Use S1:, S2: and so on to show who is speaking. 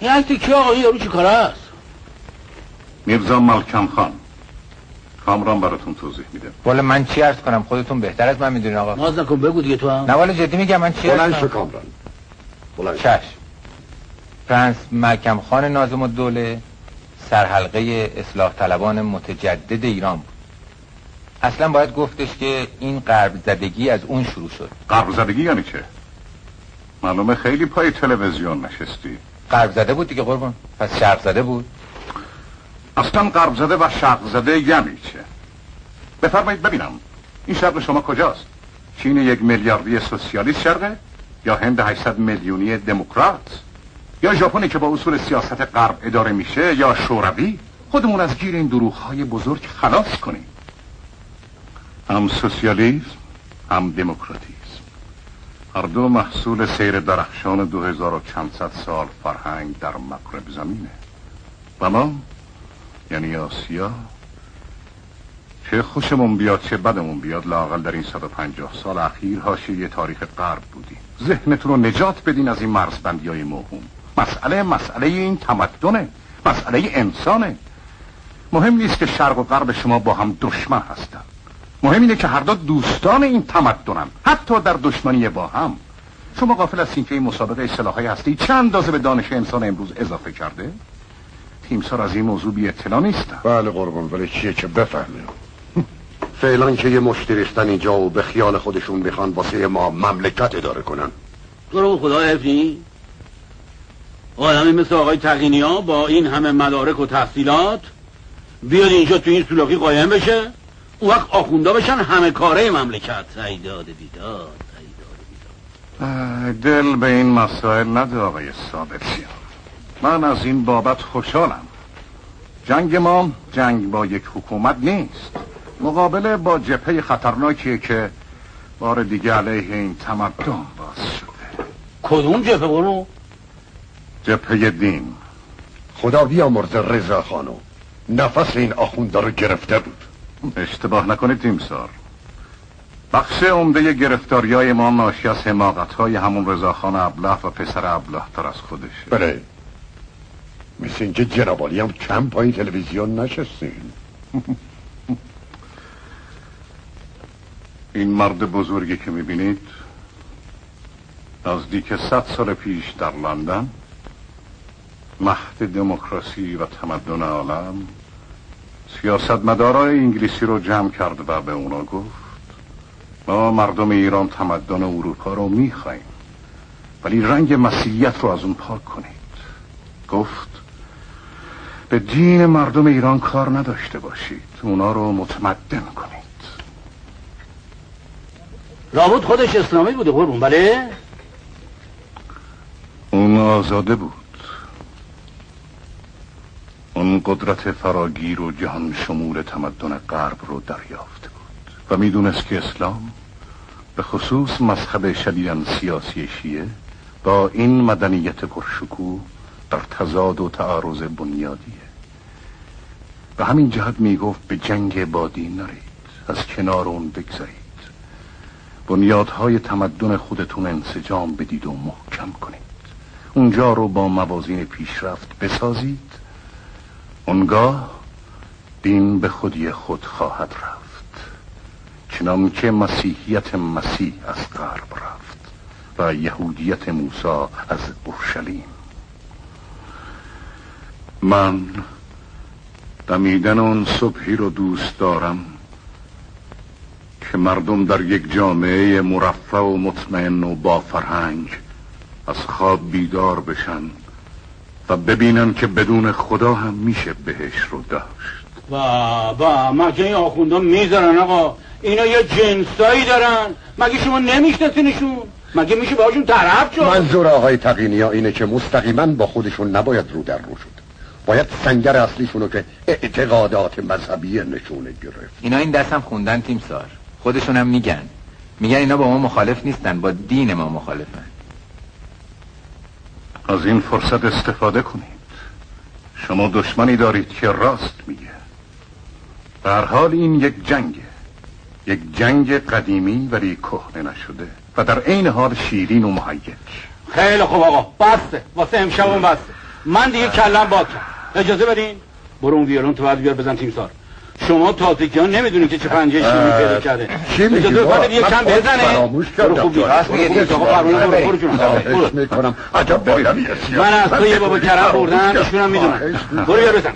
S1: این عکس کی آقا؟ این یارو چی کاره است؟
S2: میرزا ملکم خان. کامران براتون توضیح میده.
S3: والا من چی عرض کنم؟ خودتون بهتر از من میدونین آقا.
S1: ناز نکن بگو دیگه تو هم.
S3: نه والا جدی میگم من چی عرض کنم؟
S4: بلند شو کامران. بلند شو.
S3: چشم. پرنس ملکم خان ناظم الدوله سرحلقه اصلاح طلبان متجدد ایران بود. اصلا باید گفتش که این غرب زدگی از اون شروع شد.
S2: غرب زدگی یعنی چه؟ معلومه خیلی پای تلویزیون نشستی.
S3: غرب زده بود دیگه قربان. پس شرق زده بود.
S2: اصلا غرب زده و شرق زده یعنی چه؟ بفرمایید ببینم این شرق شما کجاست؟ چین 1 میلیاردی سوسیالیست شرقه؟ یا هند 800 میلیونی دموکرات؟ یا ژاپنی که با اصول سیاست غرب اداره میشه؟ یا شوروی؟ خودمون از گیر این دروغ‌های بزرگ خلاص کنیم. هم سوسیالیسم هم دموکراتیسم هر دو محصول سیر درخشان 2000 و چند صد سال فرهنگ در مغرب زمینه و ما یعنی آسیا چه خوشمون بیاد چه بدمون بیاد لااقل در این 150 سال اخیر حاشیه تاریخ غرب بودیم. ذهنتون رو نجات بدین از این مرزبندی‌های موهوم. مسئله این تمدنه، مسئله انسانه. مهم نیست که شرق و غرب شما با هم دشمن هستن، مهم اینه که هر دو دوستان این تمدنن، حتی در دشمنی با هم. شما غافل هستین که این مسابقه سلاح‌های هستی چند اندازه به دانش انسان امروز اضافه کرده؟ تیمسار از این موضوع بی اطلاع نیستن.
S4: بله قربان، ولی چیه که بفهمیم. فعلا که یه مشتی ریختن اینجا و به خیال خودشون میخوان واسه ما مملکت اداره کنن.
S1: تو رو خدا حفظی؟ آدمی مثل آقای تقینی ها با این همه مدارک و تحصیلات بیاد اینجا تو این سولاخی قایم بشه، اون وقت آخونده بشن همه کاره مملکت. ایداد بیداد.
S2: دل به این مسائل نده آقای ثابتیان. من از این بابت خوشحالم. جنگ ما جنگ با یک حکومت نیست، مقابله با جبهه خطرناکیه که بار دیگه علیه این تمدن باز شده.
S1: کدوم جبهه برو؟
S2: جبهه دین.
S4: خدا بیامرزه رضا خانو، نفس این آخونده رو گرفته بود.
S2: اشتباه نکنید تیمسار، بخش عمده گرفتاریای ما ناشی از حماقت‌های همون رضاخان ابله و پسر ابله تر از خودشه.
S4: بله، مثل اینکه جنابالی هم کم پای تلویزیون نشستین.
S2: این مرد بزرگی که میبینید نزدیک 100 سال پیش در لندن مهد دموکراسی و تمدن عالم سیاستمدارای انگلیسی رو جمع کرد و به اونا گفت ما مردم ایران تمدن اروپا رو میخوایم، ولی رنگ مسیحیت رو از اون پاک کنید. گفت به دین مردم ایران کار نداشته باشید، اونا رو متمدن کنید.
S1: لابد خودش اسلامی بوده قربون. بله
S2: اون آزاده بود، اون قدرت فراگیر و جهان شمول تمدن غرب رو دریافته بود و میدونست که اسلام به خصوص مذهب شدیداً سیاسی شیعه با این مدنیت پرشکوه در تضاد و تعارض بنیادیه. به همین جهت میگفت به جنگ با دین نرید، از کنار اون بگذارید، بنیادهای تمدن خودتون انسجام بدید و محکم کنید، اونجا رو با موازین پیشرفت بسازید، اونگاه دین به خودی خود خواهد رفت، چنان که مسیحیت مسیح از غرب رفت و یهودیت موسی از اورشلیم. من دمیدن اون صبحی رو دوست دارم که مردم در یک جامعه مرفه و مطمئن و با فرهنگ از خواب بیدار بشن و ببینن که بدون خدا هم میشه بهش رو داشت.
S1: با مگه این آخونده میذارن آقا؟ اینا یه جنسایی دارن، مگه شما نمیشناسینشون؟ مگه میشه باهاشون طرف شد؟
S4: منظور آقای تقینی ها اینه که مستقیما با خودشون نباید رو در رو شد، باید سنگر اصلیشونو که اعتقادات مذهبی نشونه گرفت.
S3: اینا این دست هم خوندن تیمسار، خودشون هم میگن اینا با ما مخالف نیستن، با دین ما مخالفن.
S2: از این فرصت استفاده کنید. شما دشمنی دارید که راست میگه. به هر حال این یک جنگ قدیمی ولی کهنه نشده و در عین حال شیرین و مهیج.
S1: خیلی خوب آقا، بسته واسه امشبون بسته. من دیگه کلم باد کرد. اجازه بدین برو اون ویولون تو بعد بیار بزن تیمسار. شما تازگی‌ها نمیدونید که چه پنجه شیمی پیدا کرده. اجازه بدید یه کم بزنه. برو خوب بیار. آقا قربون برو جون.
S4: میکنم عجب بایدی.
S1: من از تو یه بابا کرم بردم ایشونم میدونم. برو بیار بزن.